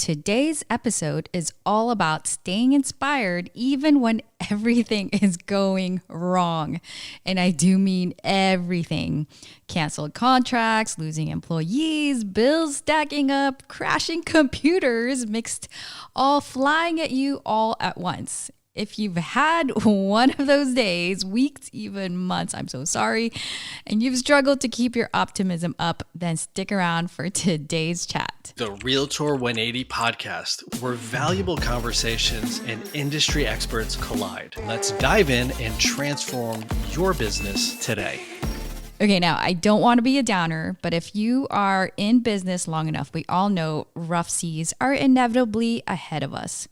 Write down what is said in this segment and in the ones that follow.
today's episode is all about staying inspired even when everything is going wrong. And I do mean everything. Canceled contracts, losing employees, bills stacking up, crashing computers, mixed, all flying at you all at once. If you've had one of those days, weeks, even months, I'm so sorry, and you've struggled to keep your optimism up, then stick around for today's chat. The Realtor 180 podcast, where valuable conversations and industry experts collide. Let's dive in and transform your business today. Okay, now I don't want to be a downer, but if you are in business long enough, we all know rough seas are inevitably ahead of us.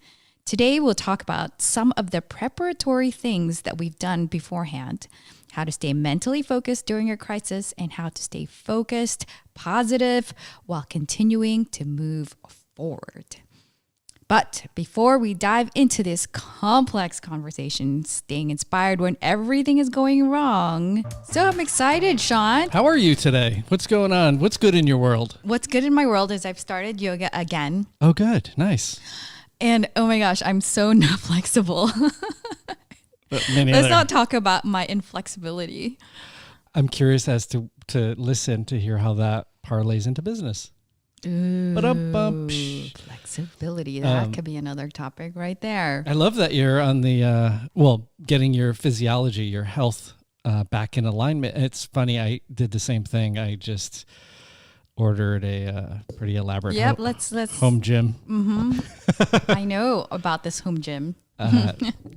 Today, we'll talk about some of the preparatory things that we've done beforehand, how to stay mentally focused during a crisis, and how to stay focused, positive, while continuing to move forward. But before we dive into this complex conversation, staying inspired when everything is going wrong, so I'm excited, Shawn. How are you today? What's going on? What's good in your world? What's good in my world is I've started yoga again. Oh, good. Nice. And oh my gosh, I'm so not flexible. Let's not talk about my inflexibility. I'm curious as to listen to hear how that parlays into business. Flexibility. That could be another topic right there. I love that you're on the, getting your physiology, your health back in alignment. It's funny. I did the same thing. I just ordered a pretty elaborate let's home gym. Mm-hmm. I know about this home gym.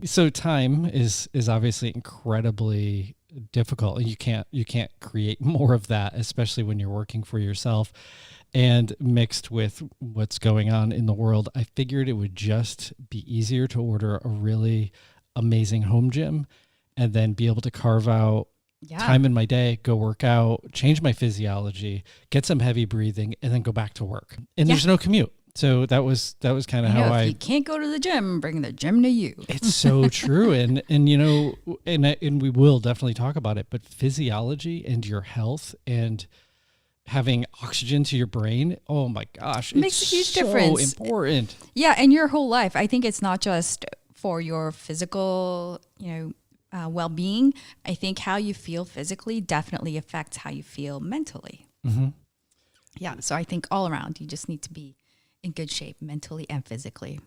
So time is obviously incredibly difficult. You can't create more of that, especially when you're working for yourself. And mixed with what's going on in the world, I figured it would just be easier to order a really amazing home gym and then be able to carve out time in my day, go work out, change my physiology, get some heavy breathing, and then go back to work. And there's no commute. So that was kind of how if you can't go to the gym, bring the gym to you. It's so true. And we will definitely talk about it, but physiology and your health and having oxygen to your brain, oh my gosh, it makes a huge difference. So important. Yeah, and your whole life. I think it's not just for your physical, well-being. I think how you feel physically definitely affects how you feel mentally. Mm-hmm. Yeah, so I think all around, you just need to be in good shape mentally and physically.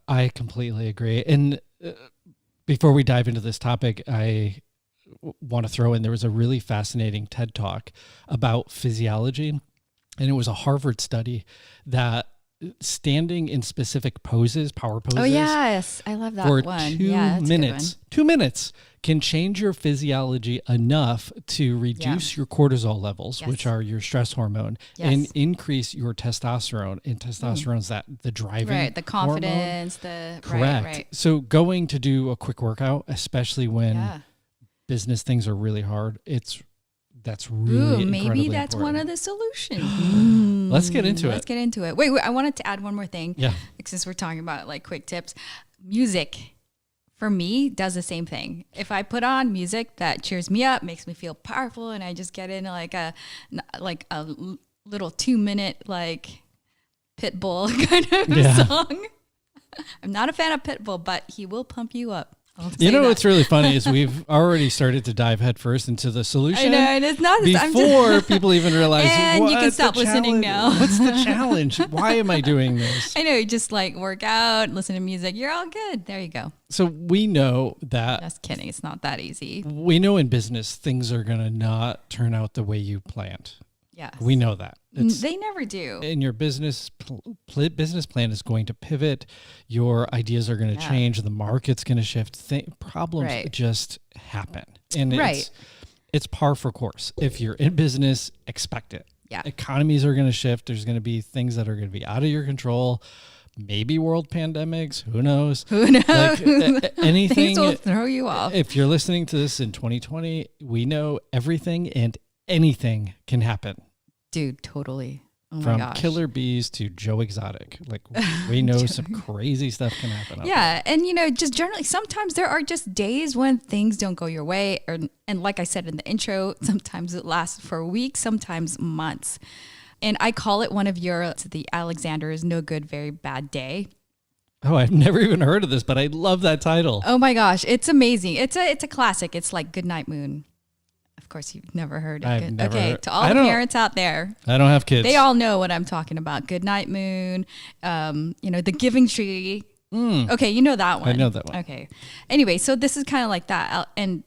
I completely agree. And before we dive into this topic, I want to throw in, there was a really fascinating TED Talk about physiology, and it was a Harvard study that standing in specific poses, power poses. Oh yes, I love that for one. 2 minutes can change your physiology enough to reduce your cortisol levels, which are your stress hormone, and increase your testosterone. And testosterone's the driving, the confidence, hormone. Correct. Right. So going to do a quick workout, especially when business things are really hard, that's really maybe that's important. one of the solutions. Let's get into it. Wait, I wanted to add one more thing. Yeah. Since we're talking about like quick tips, music for me does the same thing. If I put on music that cheers me up, makes me feel powerful, and I just get in like a little 2-minute like Pitbull kind of song. I'm not a fan of Pitbull, but he will pump you up. What's really funny is we've already started to dive headfirst into the solution. I know, and it's not before people even realize. And you can stop listening now. What's the challenge? Why am I doing this? I know, you just like work out, listen to music. You're all good. There you go. So we know that. Just kidding. It's not that easy. We know in business things are going to not turn out the way you planned. Yes. We know that. They never do. And your business plan is going to pivot. Your ideas are going to change. The market's going to shift. Problems just happen. And it's par for course. If you're in business, expect it. Yeah. Economies are going to shift. There's going to be things that are going to be out of your control. Maybe world pandemics. Who knows? Like, anything. Things will throw you off. If you're listening to this in 2020, we know everything and anything can happen. Dude, totally. Oh From my gosh. killer bees to Joe Exotic. Like, we know some crazy stuff can happen. Yeah. And, just generally, sometimes there are just days when things don't go your way. And like I said in the intro, sometimes it lasts for weeks, sometimes months. And I call it one of your, the Alexander's No Good, Very Bad Day. Oh, I've never even heard of this, but I love that title. Oh my gosh, it's amazing. It's a classic. It's like Goodnight Moon. Of course, you've never heard of it. Okay, to all the parents out there. I don't have kids. They all know what I'm talking about. Goodnight Moon, The Giving Tree. Okay, you know that one. I know that one. Okay. Anyway, so this is kind of like that. And,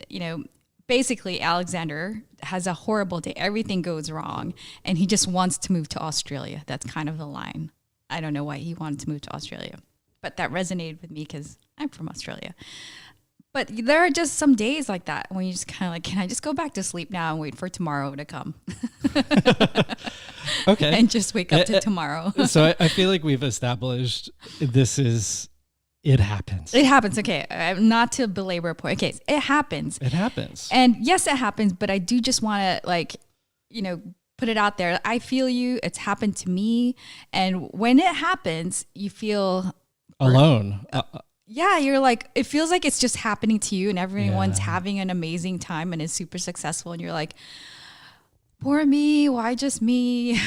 basically Alexander has a horrible day. Everything goes wrong. And he just wants to move to Australia. That's kind of the line. I don't know why he wanted to move to Australia. But that resonated with me because I'm from Australia. But there are just some days like that when you just kind of like, can I just go back to sleep now and wait for tomorrow to come? Okay. And just wake up to tomorrow. So I feel like we've established it happens. It happens. Okay. Not to belabor a point. Okay. It happens. It happens. And yes, it happens, but I do just want to put it out there. I feel you. It's happened to me. And when it happens, you feel alone. Yeah, you're like, it feels like it's just happening to you and everyone's having an amazing time and is super successful. And you're like, poor me, why just me?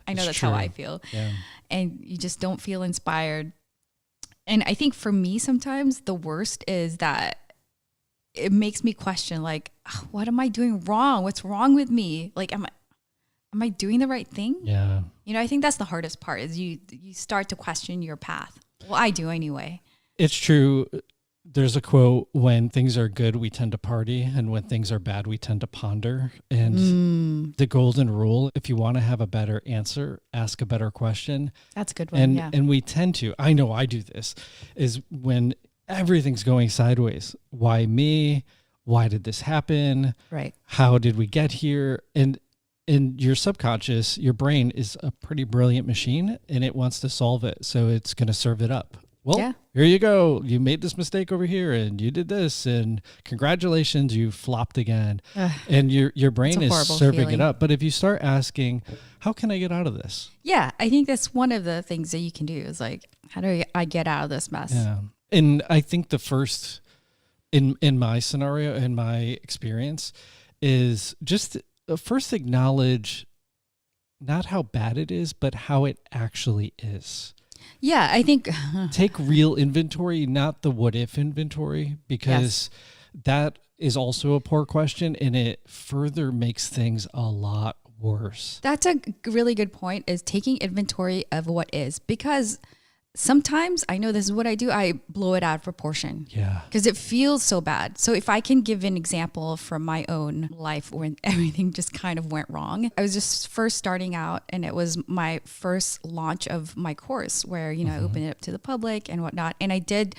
I know that's true. How I feel. Yeah. And you just don't feel inspired. And I think for me, sometimes the worst is that it makes me question, like, what am I doing wrong? What's wrong with me? Like, am I doing the right thing? Yeah. I think that's the hardest part is you start to question your path. Well, I do anyway. It's true. There's a quote, when things are good, we tend to party. And when things are bad, we tend to ponder. And the golden rule, if you want to have a better answer, ask a better question. That's a good one. And we tend to, I know I do this, is when everything's going sideways. Why me? Why did this happen? Right. How did we get here? And your subconscious, your brain is a pretty brilliant machine and it wants to solve it. So it's going to serve it up. Well, Here you go. You made this mistake over here and you did this and congratulations, you flopped again. And your brain is serving it up. But if you start asking, how can I get out of this? Yeah, I think that's one of the things that you can do is like, how do I get out of this mess? Yeah. And I think the first, in my scenario, in my experience, is just first acknowledge not how bad it is, but how it actually is. Yeah, I think take real inventory, not the what if inventory, because that is also a poor question and it further makes things a lot worse. That's a really good point, is taking inventory of what is, because sometimes I know this is what I do. I blow it out of proportion. Yeah. Because it feels so bad. So if I can give an example from my own life when everything just kind of went wrong. I was just first starting out and it was my first launch of my course where, I opened it up to the public and whatnot. And I did,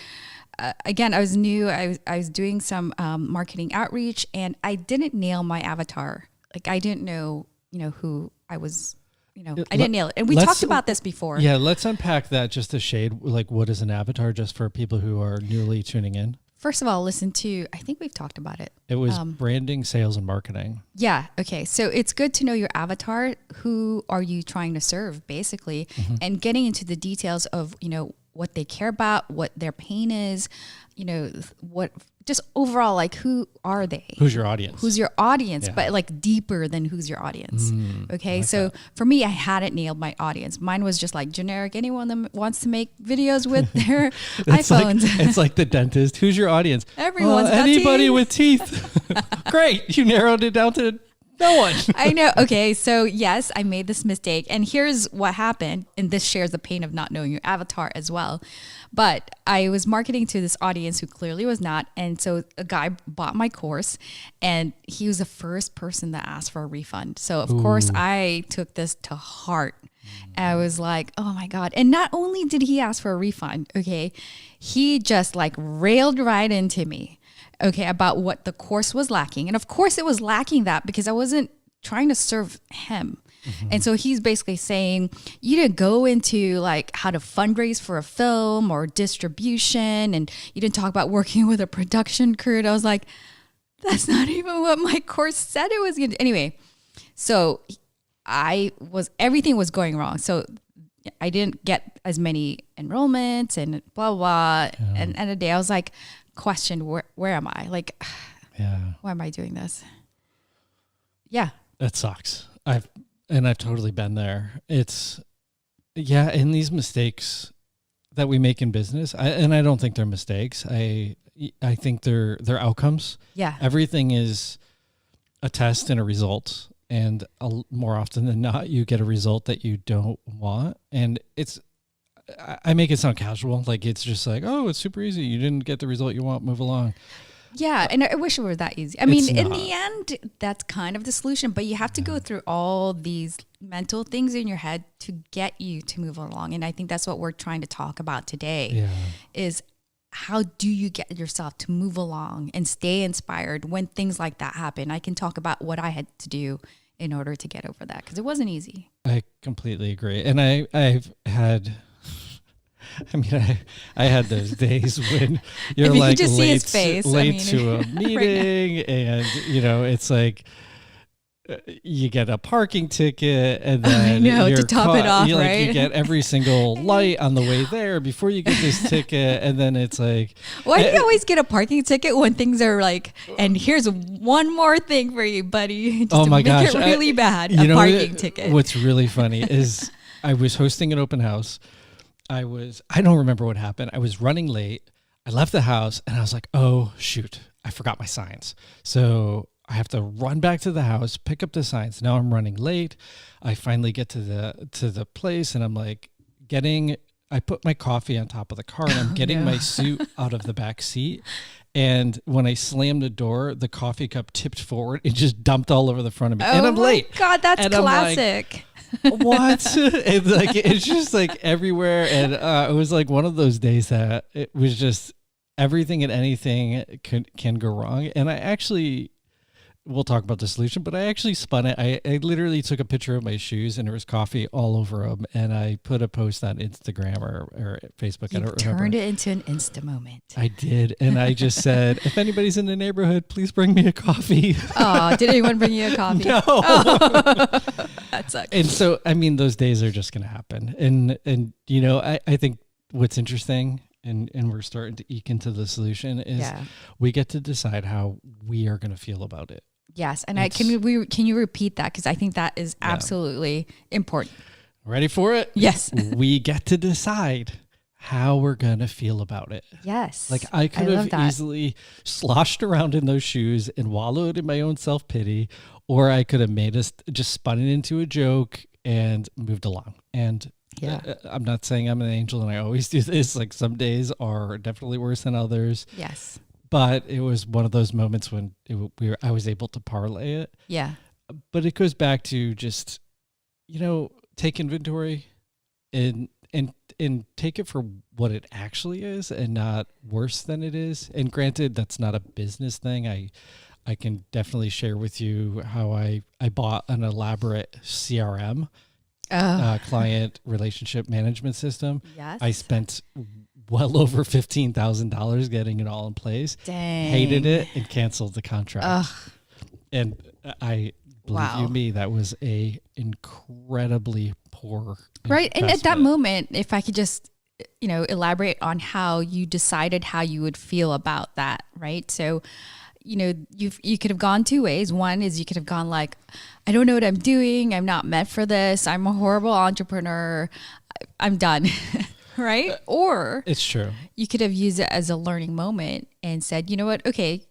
again, I was new. I was doing some marketing outreach and I didn't nail my avatar. Like I didn't know, who I was. I didn't nail it. And we talked about this before. Yeah, let's unpack that just a shade. Like, what is an avatar, just for people who are newly tuning in? First of all, listen to, I think we've talked about it. It was branding, sales, and marketing. Yeah. Okay. So it's good to know your avatar. Who are you trying to serve, basically? And getting into the details of, what they care about, what their pain is, what just overall, like, who are they? Who's your audience? Who's your audience, but like deeper than who's your audience. Okay. Like so for me, I hadn't nailed my audience. Mine was just like generic. Anyone that wants to make videos with their iPhones. It's like the dentist. Who's your audience? Everyone's got anybody teeth. With teeth. Great. You narrowed it down to no one. I know. Okay. So yes, I made this mistake. And here's what happened. And this shares the pain of not knowing your avatar as well. But I was marketing to this audience who clearly was not. And so a guy bought my course and he was the first person that asked for a refund. So of course I took this to heart. I was like, oh my God. And not only did he ask for a refund, okay, he just like railed right into me. Okay, about what the course was lacking. And of course it was lacking that because I wasn't trying to serve him. And so he's basically saying, you didn't go into like how to fundraise for a film or distribution. And you didn't talk about working with a production crew. And I was like, that's not even what my course said it was going to. Anyway, so everything was going wrong. So I didn't get as many enrollments and blah, blah. Yeah. And at the end of the day, I was like, questioned, where am I? Like, why am I doing this? Yeah. That sucks. And I've totally been there. And these mistakes that we make in business, and I don't think they're mistakes. I think they're outcomes. Yeah. Everything is a test and a result. And more often than not, you get a result that you don't want. And I make it sound casual. Like it's just like, oh, it's super easy. You didn't get the result you want. Move along. Yeah, and I wish it were that easy. I mean, in the end, that's kind of the solution, but you have to go through all these mental things in your head to get you to move along. And I think that's what we're trying to talk about today is how do you get yourself to move along and stay inspired when things like that happen? I can talk about what I had to do in order to get over that because it wasn't easy. I completely agree. And I've had... I had those days when you're you like just late, see his face, to a meeting and, it's like you get a parking ticket and then to top it off, right? You get every single light on the way there before you get this ticket. And then it's like, why do you always get a parking ticket when things are like, and here's one more thing for you, buddy. Just my to make gosh. it really bad, a parking ticket. What's really funny is I was hosting an open house. I don't remember what happened. I was running late. I left the house and I was like, oh shoot, I forgot my signs. So I have to run back to the house, pick up the signs. Now I'm running late. I finally get to the place and I'm like I put my coffee on top of the car and I'm getting my suit out of the back seat. And when I slammed the door, the coffee cup tipped forward and just dumped all over the front of me. And I'm late. God, that's and classic. What? And like it's just like everywhere, and it was like one of those days that it was just everything and anything can go wrong. And we'll talk about the solution, but I actually spun it. I literally took a picture of my shoes and there was coffee all over them, and I put a post on Instagram or Facebook. I don't remember. Turned it into an Insta moment. I did, and I just said, if anybody's in the neighborhood, please bring me a coffee. Oh, did anyone bring you a coffee? No. Oh. That sucks. And so, I mean, those days are just going to happen. And I think what's interesting, and we're starting to eke into the solution, is we get to decide how we are going to feel about it. Yes, and can you repeat that? Because I think that is absolutely important. Ready for it? Yes. We get to decide how we're going to feel about it. Yes. Like I could have easily sloshed around in those shoes and wallowed in my own self-pity, or I could have just spun it into a joke and moved along. And I'm not saying I'm an angel and I always do this. Like some days are definitely worse than others. Yes. But it was one of those moments when I was able to parlay it. Yeah. But it goes back to just, take inventory and take it for what it actually is and not worse than it is. And granted, that's not a business thing. I can definitely share with you how I bought an elaborate CRM, client relationship management system. Yes. I spent well over $15,000 getting it all in place. Dang. Hated it and canceled the contract. Ugh. And I believe you me, that was a incredibly poor right. And at that investment. moment, if I could just elaborate on how you decided how you would feel about that, right? So you could have gone two ways. One is you could have gone like, I don't know what I'm doing. I'm not meant for this. I'm a horrible entrepreneur. I'm done. Right? Or it's true. You could have used it as a learning moment and said, you know what? Okay,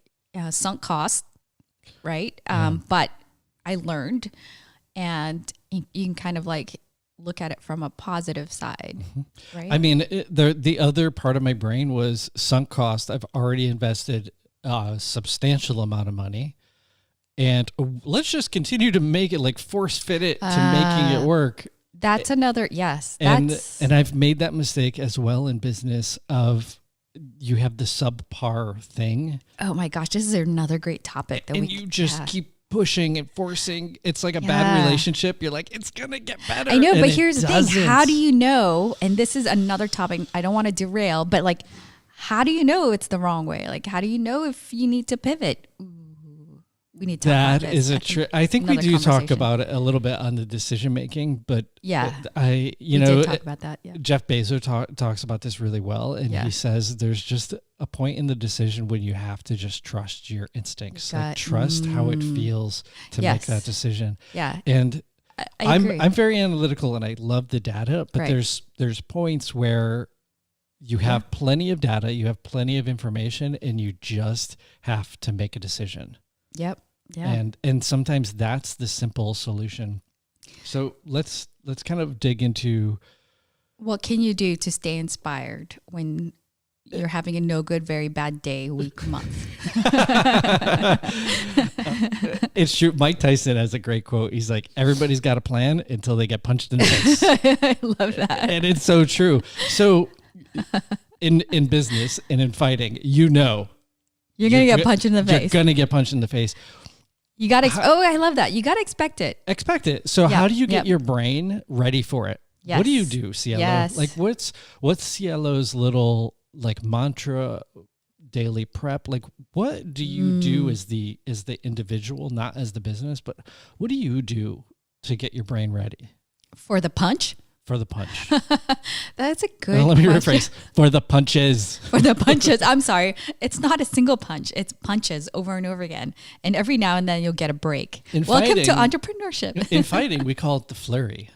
sunk cost, right? But I learned, and you can kind of like look at it from a positive side, right? I mean, the other part of my brain was sunk cost. I've already invested a substantial amount of money, and let's just continue to make it, like force fit it to making it work. That's another, yes. And I've made that mistake as well in business of you have the subpar thing. Oh my gosh, this is another great topic. And you just keep pushing and forcing. It's like a bad relationship. You're like, it's going to get better. I know, but here's the thing. How do you know, and this is another topic, I don't want to derail, but like, how do you know it's the wrong way? Like, how do you know if you need to pivot? We need to talk about this. I think we do talk about it a little bit on the decision making, but we did talk about that. Yeah. Jeff Bezos talks about this really well, and he says there's just a point in the decision when you have to just trust your instincts, like trust how it feels to make that decision. Yeah, and I agree. I'm very analytical and I love the data, but Right. there's points where you have plenty of data, you have plenty of information, and you just have to make a decision. Yep. Yeah. And sometimes that's the simple solution. So let's kind of dig into What can you do to stay inspired when you're having a no good, very bad day, week, month? It's true. Mike Tyson has a great quote. He's like, everybody's got a plan until they get punched in the face. I love that. And it's so true. So in business and in fighting, you're going to get punched in the face. You're going to get punched in the face. You got to, I love that. You got to expect it. Expect it. So how do you get your brain ready for it? Yes. What do you do, Cielo? Yes. Like what's Cielo's little like mantra daily prep? Like what do you do as the individual, not as the business, but what do you do to get your brain ready? For the punch? For the punch. That's a good Let me question. rephrase. For the punches. For the punches. I'm sorry. It's not a single punch. It's punches over and over again. And every now and then you'll get a break. Welcome to entrepreneurship. In fighting, we call it the flurry.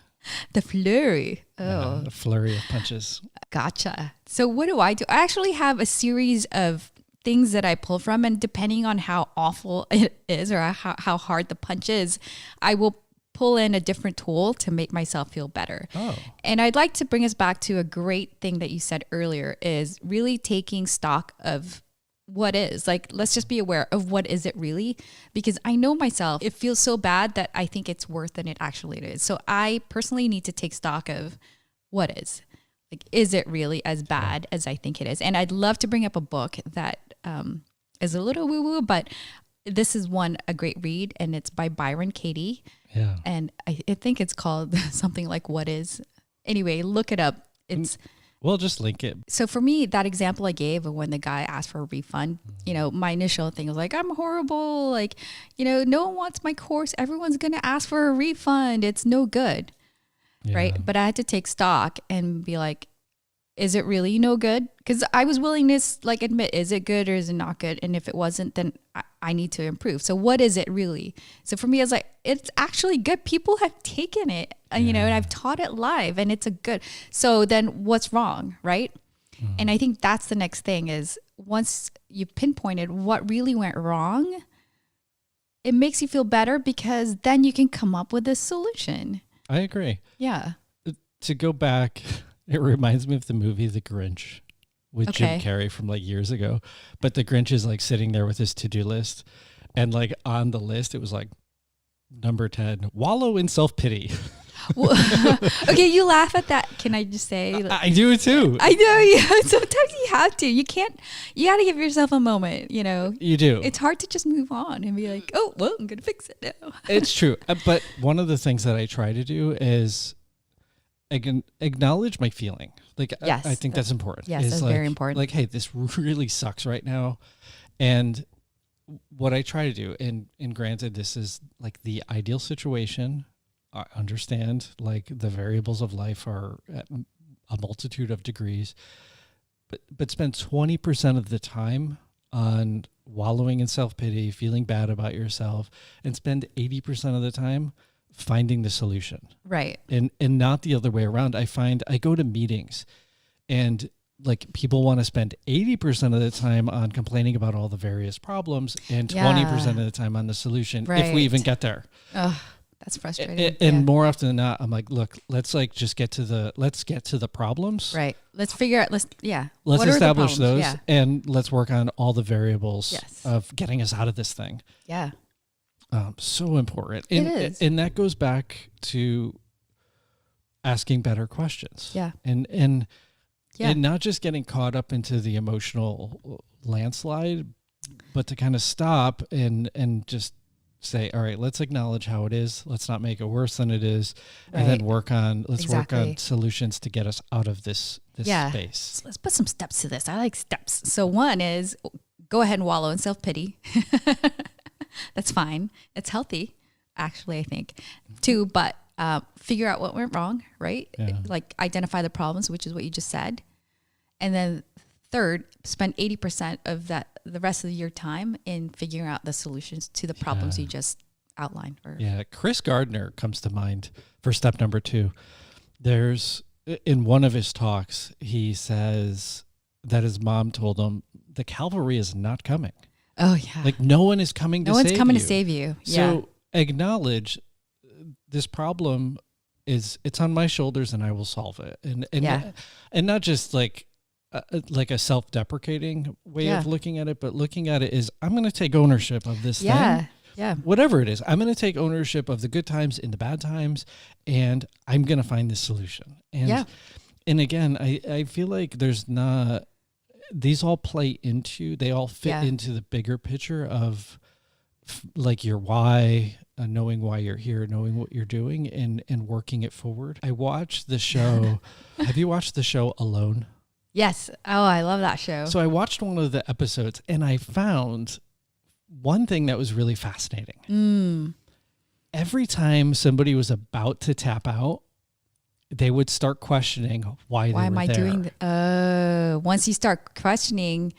The flurry. Oh, The flurry of punches. gotcha. So what do? I actually have a series of things that I pull from, and depending on how awful it is or how hard the punch is, I will pull in a different tool to make myself feel better. Oh. And I'd like to bring us back to a great thing that you said earlier is really taking stock of what is. Like, let's just be aware of what is it really? Because I know myself, it feels so bad that I think it's worse than it actually is. So I personally need to take stock of what is. Like, is it really as bad as I think it is? And I'd love to bring up a book that is a little woo-woo, but this is a great read, and it's by Byron Katie. Yeah. And I think it's called something like What Is. Anyway, look it up. We'll just link it. So for me, that example I gave of when the guy asked for a refund, my initial thing was like, I'm horrible. Like, no one wants my course. Everyone's going to ask for a refund. It's no good. Yeah. Right. But I had to take stock and be like, is it really no good? Because I was willing to admit, is it good or is it not good? And if it wasn't, then I need to improve. So what is it really? So for me, I was like, it's actually good. People have taken it, and I've taught it live, and it's a good. So then what's wrong, right? Mm-hmm. And I think that's the next thing is once you've pinpointed what really went wrong, it makes you feel better because then you can come up with a solution. I agree. Yeah. To go back, it reminds me of the movie The Grinch with Jim Carrey from years ago. But the Grinch is sitting there with his to-do list, and on the list it was number 10, wallow in self-pity. Okay, you laugh at that. Can I just say? I do it too. I know. Yeah. Sometimes you have to. You got to give yourself a moment, You do. It's hard to just move on and be like, oh, well, I'm going to fix it now. It's true. But one of the things that I try to do is acknowledge my feeling. Yes, I think that's important. Yes, that's very important. Hey, this really sucks right now. And what I try to do, and granted, this is the ideal situation. I understand the variables of life are at a multitude of degrees, but spend 20% of the time on wallowing in self-pity, feeling bad about yourself, and spend 80% of the time finding the solution. Right. And not the other way around. I find I go to meetings and people want to spend 80% of the time on complaining about all the various problems and 20% of the time on the solution, if we even get there. Oh, that's frustrating. And more often than not, I'm like, look, let's just get to the problems. Right. Let's figure out, let's establish those, yeah, and let's work on all the variables of getting us out of this thing. Yeah. So important. It is. And that goes back to asking better questions. Yeah. And not just getting caught up into the emotional landslide, but to kind of stop and just say, all right, let's acknowledge how it is. Let's not make it worse than it is. Right. And then work on solutions to get us out of this space. So let's put some steps to this. I like steps. So one is go ahead and wallow in self-pity. That's fine. It's healthy, actually, I think. Two, but figure out what went wrong, right? Yeah. Identify the problems, which is what you just said. And then third, spend 80% of the rest of your time in figuring out the solutions to the problems you just outline. Yeah, Chris Gardner comes to mind for step number 2. There's, in one of his talks, he says that his mom told him the cavalry is not coming. Oh yeah. Like no one is coming to save you. No one's coming to save you. Yeah. So acknowledge this problem it's on my shoulders and I will solve it. And not just like a self-deprecating way of looking at it, but looking at it is I'm going to take ownership of this thing. Yeah. Whatever it is, I'm going to take ownership of the good times and the bad times, and I'm going to find this solution. And again, I feel like these all they all fit into the bigger picture of like your why, knowing why you're here, knowing what you're doing, and working it forward. I watched the show. Have you watched the show Alone? Yes. Oh, I love that show. So I watched one of the episodes and I found one thing that was really fascinating. Every time somebody was about to tap out, they would start questioning why am I doing once you start questioning,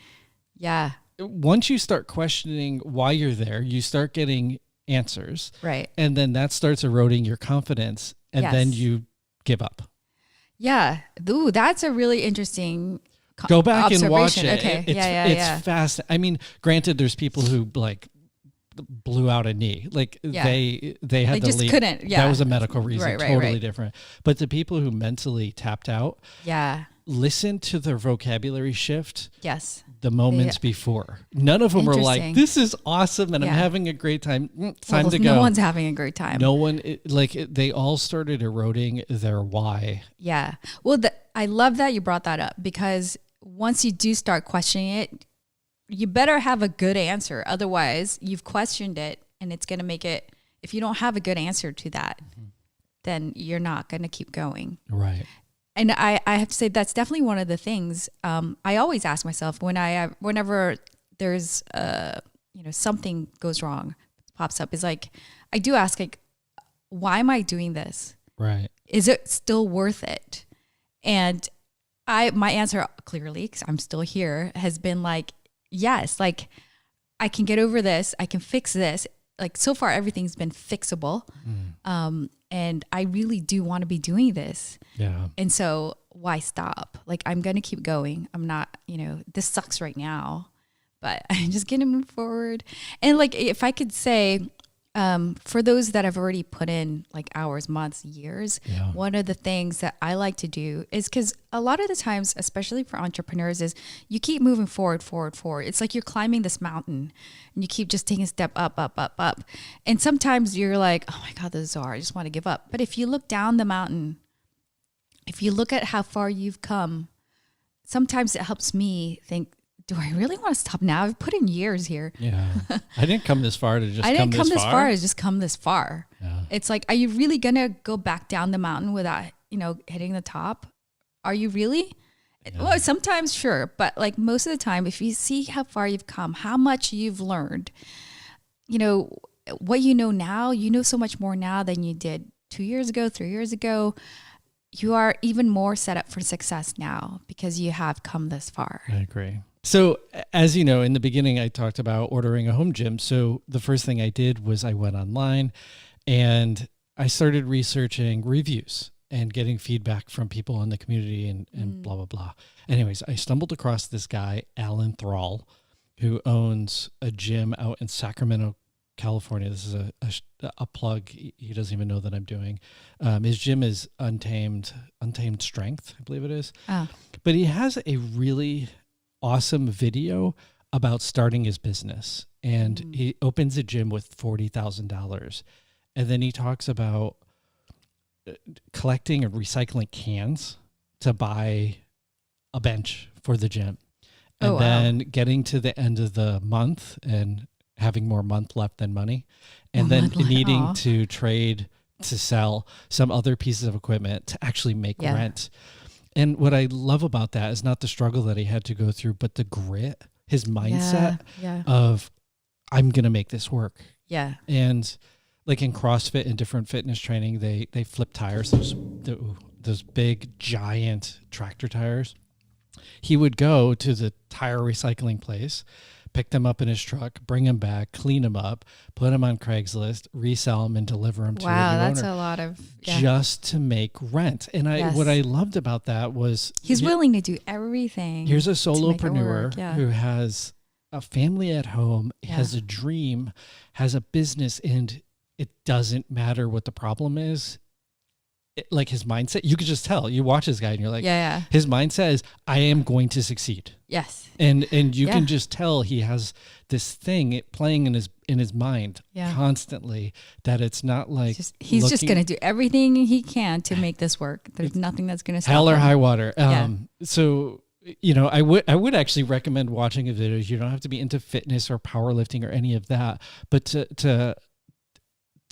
once you start questioning why you're there, you start getting answers. Right. And then that starts eroding your confidence, and then you give up. Yeah. Ooh, that's a really interesting Go back and watch it. Okay. It's fast. I mean, granted, there's people who like blew out a knee. Like they had to just leave. Couldn't. Yeah. That was a medical reason. Right, totally different. But the people who mentally tapped out, listen to their vocabulary shift. Yes. The moments before. None of them were like, this is awesome and I'm having a great time. Time to go. No one's having a great time. No one, they all started eroding their why. Yeah. Well, I love that you brought that up, because once you do start questioning it, you better have a good answer. Otherwise, you've questioned it and it's going to make it, if you don't have a good answer to that, then you're not going to keep going. Right. And I have to say that's definitely one of the things I always ask myself whenever there's something goes wrong, pops up, is like I do ask, like, why am I doing this? Right. Is it still worth it? And my answer, clearly, because I'm still here, has been like, yes, like I can get over this, I can fix this. Like so far everything's been fixable. And I really do want to be doing this. Yeah. And so why stop? Like I'm going to keep going. I'm not, this sucks right now, but I'm just going to move forward. And like, if I could say, for those that have already put in like hours, months, years, one of the things that I like to do is, because a lot of the times, especially for entrepreneurs, is you keep moving forward. It's like you're climbing this mountain and you keep just taking a step up. And sometimes you're like, oh my God, this is hard. I just want to give up. But if you look down the mountain, if you look at how far you've come, sometimes it helps me think, do I really want to stop now? I've put in years here. Yeah. I didn't come this far to just I didn't come this far to just come this far. Yeah. It's like, are you really going to go back down the mountain without, hitting the top? Are you really? Yeah. Well, sometimes, sure. But like most of the time, if you see how far you've come, how much you've learned, what you know now, you know so much more now than you did 2 years ago, 3 years ago. You are even more set up for success now because you have come this far. I agree. So as you know, in the beginning, I talked about ordering a home gym. So the first thing I did was I went online and I started researching reviews and getting feedback from people in the community and blah, blah, blah. Anyways, I stumbled across this guy, Alan Thrall, who owns a gym out in Sacramento, California. This is a plug he doesn't even know that I'm doing. His gym is Untamed Strength, I believe it is. Oh. But he has a really awesome video about starting his business, and he opens a gym with $40,000, and then he talks about collecting and recycling cans to buy a bench for the gym, and then getting to the end of the month and having more month left than money, and then needing to trade to sell some other pieces of equipment to actually make rent. And what I love about that is not the struggle that he had to go through, but the grit, his mindset of, I'm going to make this work. Yeah. And like in CrossFit and different fitness training, they flip tires, those big, giant tractor tires. He would go to the tire recycling place, pick them up in his truck, bring them back, clean them up, put them on Craigslist, resell them, and deliver them to a new that's owner. a lot of Just to make rent. And what I loved about that was he's willing to do everything. Here's a solopreneur who has a family at home, has a dream, has a business, and it doesn't matter what the problem is. Like his mindset, you could just tell. You watch this guy and you're like, his mindset is, I am going to succeed. Yes. And you can just tell he has this thing playing in his mind constantly, that it's not like he's just going to do everything he can to make this work. There's nothing that's going to stop hell or him. high water. So, I would actually recommend watching a video. You don't have to be into fitness or powerlifting or any of that, but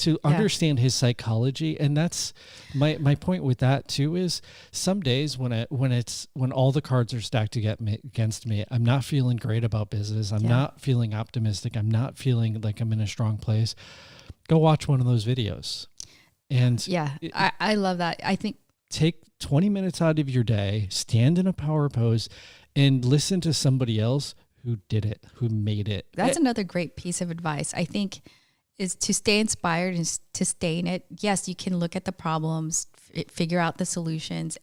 to understand his psychology. And that's my point with that too, is some days when all the cards are stacked against me, I'm not feeling great about business. I'm not feeling optimistic. I'm not feeling like I'm in a strong place. Go watch one of those videos. And I love that. I think take 20 minutes out of your day, stand in a power pose, and listen to somebody else who did it, who made it. That's another great piece of advice, I think, is to stay inspired and to stay in it. Yes, you can look at the problems, figure out the solutions,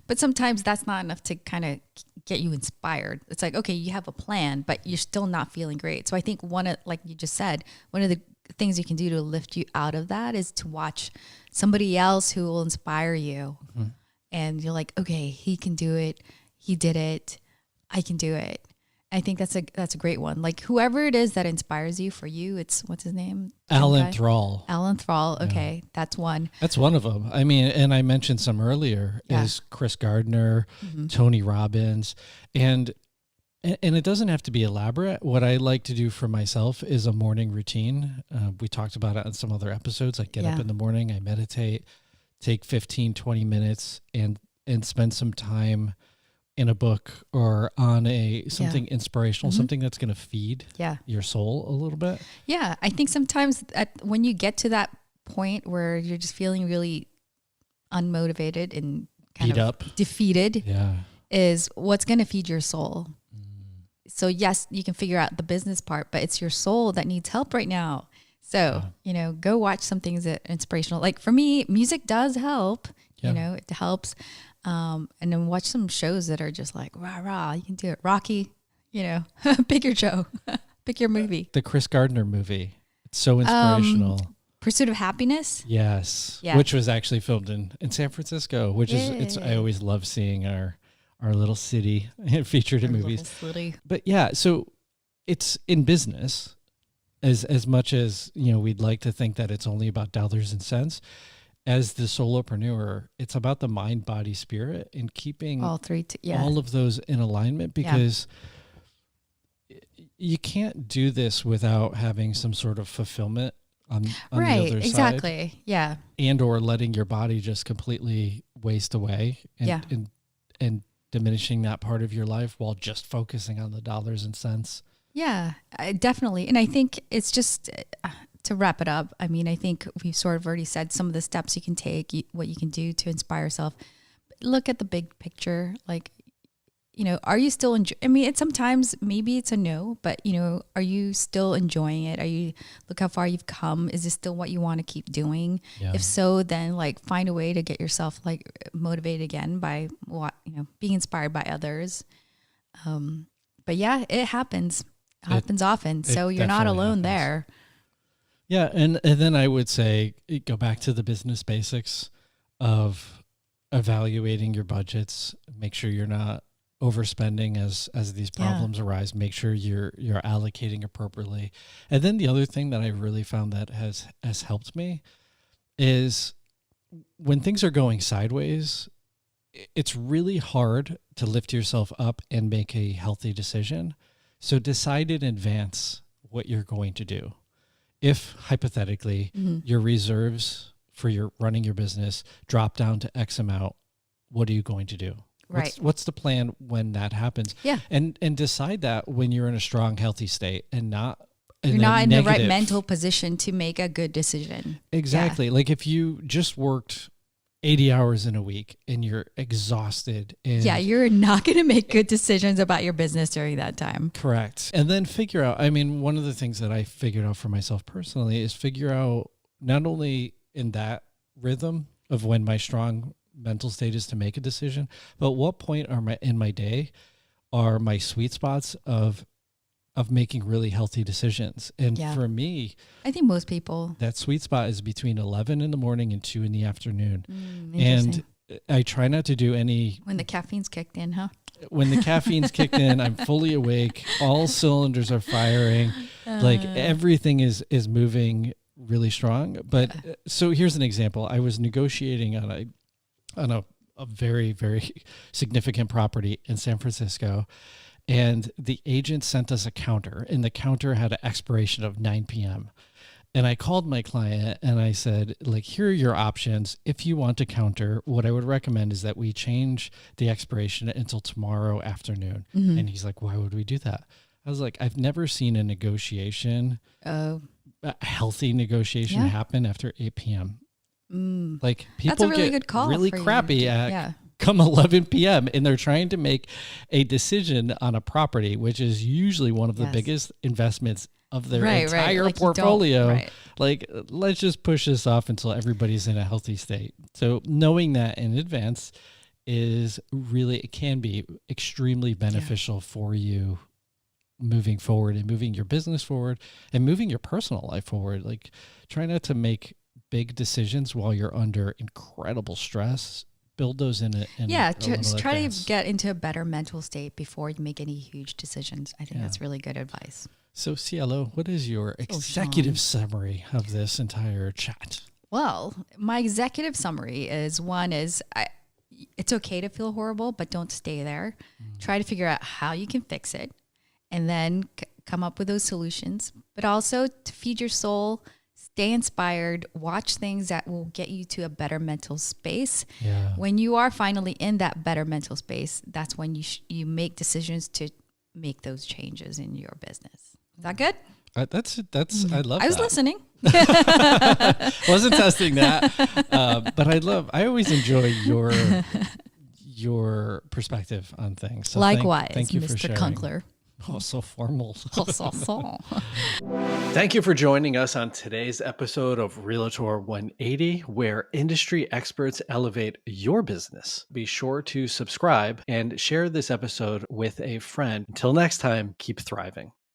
but sometimes that's not enough to kind of get you inspired. It's like, okay, you have a plan, but you're still not feeling great. So I think like you just said, one of the things you can do to lift you out of that is to watch somebody else who will inspire you. Mm-hmm. And you're like, okay, he can do it. He did it. I can do it. I think that's a great one. Like whoever it is that inspires you, for you, it's, what's his name? Alan Thrall. Alan Thrall. Okay. That's one. That's one of them. I mean, and I mentioned some earlier is Chris Gardner, Tony Robbins, and it doesn't have to be elaborate. What I like to do for myself is a morning routine. We talked about it on some other episodes. I get up in the morning, I meditate, take 15, 20 minutes and spend some time in a book or on something inspirational, something that's going to feed your soul a little bit. Yeah. I think sometimes when you get to that point where you're just feeling really unmotivated and kind of defeated, is what's going to feed your soul. So yes, you can figure out the business part, but it's your soul that needs help right now. So, go watch some things that are inspirational. Like for me, music does help, it helps. And then watch some shows that are just like, rah, rah, you can do it. Rocky, pick your show, pick your movie. The Chris Gardner movie. It's so inspirational. Pursuit of Happiness. Yes. Yeah. Which was actually filmed in San Francisco, which I always love seeing our little city featured in movies. But yeah, so it's in business as much as, we'd like to think that it's only about dollars and cents. As the solopreneur, it's about the mind, body, spirit, and keeping all of those in alignment, because you can't do this without having some sort of fulfillment on the other side. Exactly. Yeah. And or letting your body just completely waste away and diminishing that part of your life while just focusing on the dollars and cents. Yeah, definitely. And I think it's just... to wrap it up, I mean, I think we've sort of already said some of the steps you can take, what you can do to inspire yourself. Look at the big picture. Like, are you still it's sometimes maybe it's a no, but are you still enjoying it? Look how far you've come. Is this still what you want to keep doing? Yeah. If so, then like find a way to get yourself like motivated again by being inspired by others. But yeah, it happens. It happens often. So you're not alone there. Yeah, and then I would say go back to the business basics of evaluating your budgets. Make sure you're not overspending as these problems arise. Make sure you're allocating appropriately. And then the other thing that I really found that has helped me is when things are going sideways, it's really hard to lift yourself up and make a healthy decision. So decide in advance what you're going to do. If hypothetically your reserves for running your business drop down to X amount, what are you going to do? Right. What's the plan when that happens? Yeah. And decide that when you're in a strong, healthy state and you're not in the right mental position to make a good decision. Exactly. Yeah. Like if you just worked 80 hours in a week and you're exhausted. And Yeah, you're not going to make good decisions about your business during that time. correct. And then figure out, I mean, one of the things that I figured out for myself personally is figure out not only in that rhythm of when my strong mental state is to make a decision, but what point in my day are my sweet spots of making really healthy decisions. And for me, I think most people, that sweet spot is between 11 in the morning and 2 in the afternoon. Interesting. And I try not to do any... When the caffeine's kicked in, huh? When the caffeine's kicked in, I'm fully awake. All cylinders are firing. Like everything is moving really strong. But so here's an example. I was negotiating on a very, very significant property in San Francisco. And the agent sent us a counter, and the counter had an expiration of 9 p.m. And I called my client and I said, like, here are your options. If you want to counter, what I would recommend is that we change the expiration until tomorrow afternoon. And he's like, why would we do that? I was like, I've never seen a negotiation, a healthy negotiation happen after 8 p.m. Like people That's a really get good call really for you. crappy at come 11 p.m. and they're trying to make a decision on a property, which is usually one of the biggest investments of their entire like portfolio. Like, let's just push this off until everybody's in a healthy state. So knowing that in advance is really, it can be extremely beneficial for you moving forward and moving your business forward and moving your personal life forward. Like, try not to make big decisions while you're under incredible stress. Build those in just try to get into a better mental state before you make any huge decisions. I think that's really good advice. So Cielo, what is your executive summary of this entire chat? Well, my executive summary is it's okay to feel horrible, but don't stay there. Try to figure out how you can fix it and then come up with those solutions, but also to feed your soul. Stay inspired, watch things that will get you to a better mental space. Yeah. When you are finally in that better mental space, that's when you make decisions to make those changes in your business. Is that good? That's I love I was that. listening. Wasn't testing that. But I always enjoy your perspective on things. So Likewise, thank you Mr. for sharing. Kunkler. Oh, so formal. Thank you for joining us on today's episode of Realtor 180, where industry experts elevate your business. Be sure to subscribe and share this episode with a friend. Until next time, keep thriving.